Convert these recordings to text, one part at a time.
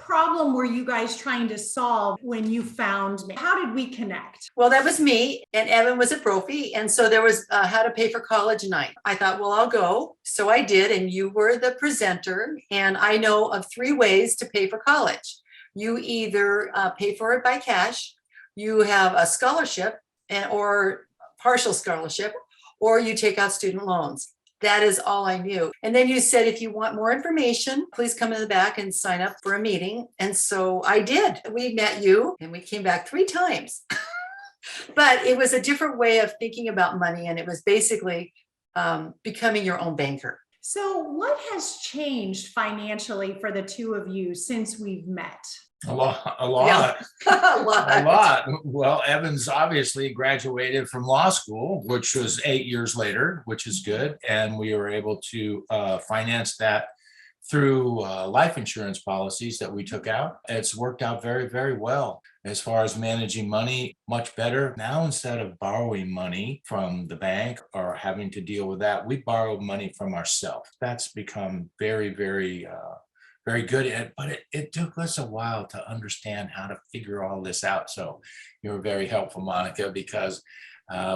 problem were you guys trying to solve when you found me? How did we connect? Well, that was me, and Evan was at Brophy, and so there was how to pay for college night. I thought, well, I'll go. So I did, and you were the presenter, and I know of 3 ways to pay for college. You either pay for it by cash, you have a scholarship or partial scholarship, or you take out student loans. That is all I knew. And then you said, if you want more information, please come in the back and sign up for a meeting. And so I did. We met you, and we came back 3 times. But it was a different way of thinking about money, and it was basically becoming your own banker. So what has changed financially for the 2 of you since we've met? A lot. Yeah. A lot. A lot. Well, Evans obviously graduated from law school, which was 8 years later, which is good. And we were able to finance that through life insurance policies that we took out. It's worked out very, very well. As far as managing money, much better. Now, instead of borrowing money from the bank or having to deal with that, we borrow money from ourselves. That's become very, very very good. But it took us a while to understand how to figure all this out. So you were very helpful, Monica, because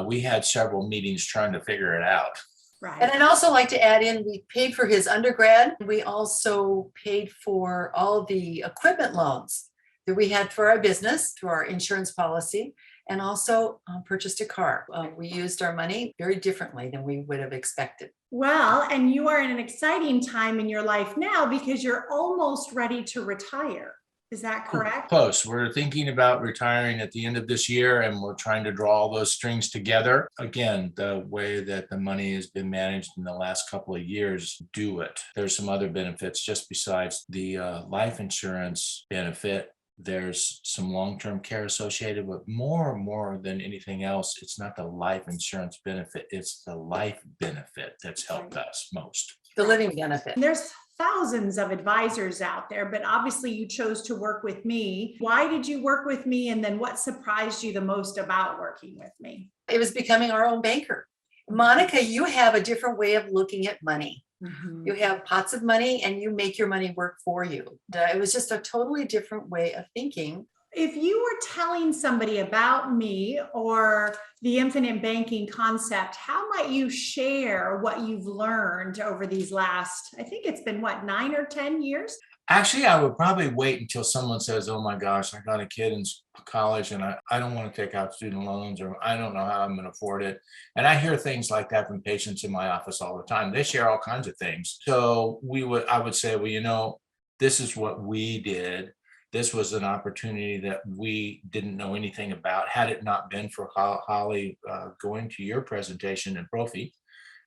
we had several meetings trying to figure it out. Right. And I'd also like to add in, we paid for his undergrad. We also paid for all the equipment loans that we had for our business through our insurance policy, and also purchased a car. We used our money very differently than we would have expected. Well, and you are in an exciting time in your life now because you're almost ready to retire. Is that correct? Close. We're thinking about retiring at the end of this year, and we're trying to draw all those strings together. Again, the way that the money has been managed in the last couple of years, do it. There's some other benefits just besides the life insurance benefit. There's some long-term care associated with more than anything else. It's not the life insurance benefit, it's the life benefit that's helped us most. The living benefit. There's thousands of advisors out there, but obviously you chose to work with me. Why did you work with me? And then what surprised you the most about working with me? It was becoming our own banker. Monica, you have a different way of looking at money. Mm-hmm. You have pots of money and you make your money work for you. It was just a totally different way of thinking. If you were telling somebody about me or the infinite banking concept, how might you share what you've learned over these last, I think it's been what, 9 or 10 years? Actually, I would probably wait until someone says, oh my gosh, I got a kid in college and I don't want to take out student loans, or I don't know how I'm going to afford it. And I hear things like that from patients in my office all the time. They share all kinds of things. So I would say, well, this is what we did. This was an opportunity that we didn't know anything about. Had it not been for Holly going to your presentation at Brophy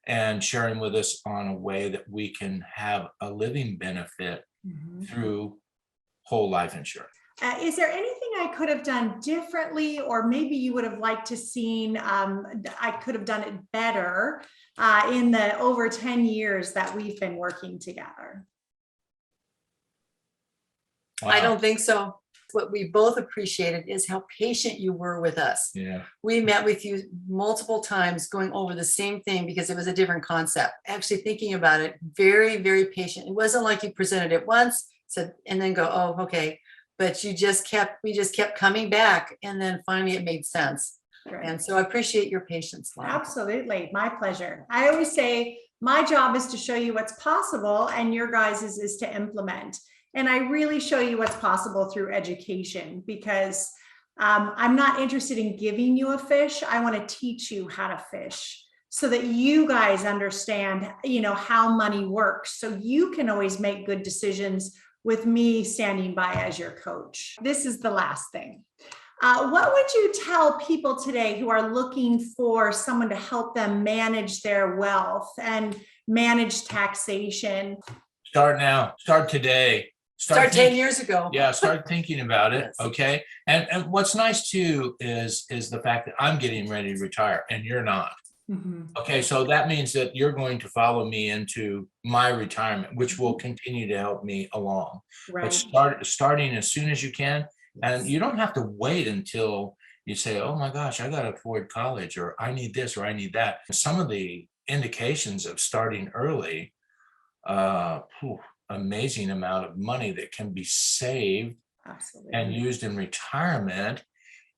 and sharing with us on a way that we can have a living benefit through whole life insurance. Is there anything I could have done differently, or maybe you would have liked to seen I could have done it better in the over 10 years that we've been working together? Wow. I don't think so. What we both appreciated is how patient you were with us. Yeah. We met with you multiple times going over the same thing because it was a different concept. Actually thinking about it, very, very patient. It wasn't like you presented it once, said, and then go, oh, okay. But we just kept coming back, and then finally it made sense. Right. And so I appreciate your patience, Lana. Absolutely. My pleasure. I always say my job is to show you what's possible, and your guys' is to implement. And I really show you what's possible through education, because I'm not interested in giving you a fish. I want to teach you how to fish so that you guys understand, how money works. So you can always make good decisions with me standing by as your coach. This is the last thing. What would you tell people today who are looking for someone to help them manage their wealth and manage taxation? Start now. Start today. Start 10 years ago. Yeah, start thinking about it. Yes. Okay. And what's nice too is the fact that I'm getting ready to retire and you're not. Mm-hmm. Okay, so that means that you're going to follow me into my retirement, which will continue to help me along. Right. But starting as soon as you can, and you don't have to wait until you say, oh my gosh, I got to afford college, or I need this, or I need that. Some of the indications of starting early, amazing amount of money that can be saved Absolutely. and used in retirement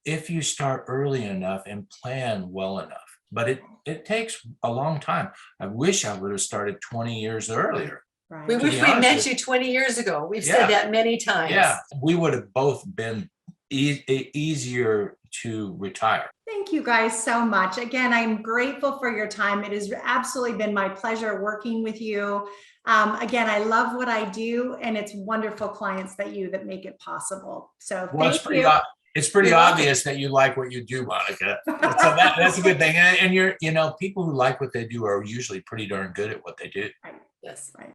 if you start early enough and plan well enough. But it takes a long time. I wish I would have started 20 years earlier. Right. We To wish be we honest met with you 20 years ago. We've Yeah. said that many times. Yeah, we would have both been easier to retire. Thank you guys so much. Again, I'm grateful for your time. It has absolutely been my pleasure working with you. Again, I love what I do, and it's wonderful clients that make it possible. So Well, thank you. it's pretty You're welcome. obvious that you like what you do, Monica. So that's a good thing. And you're, people who like what they do are usually pretty darn good at what they do. Yes. Right.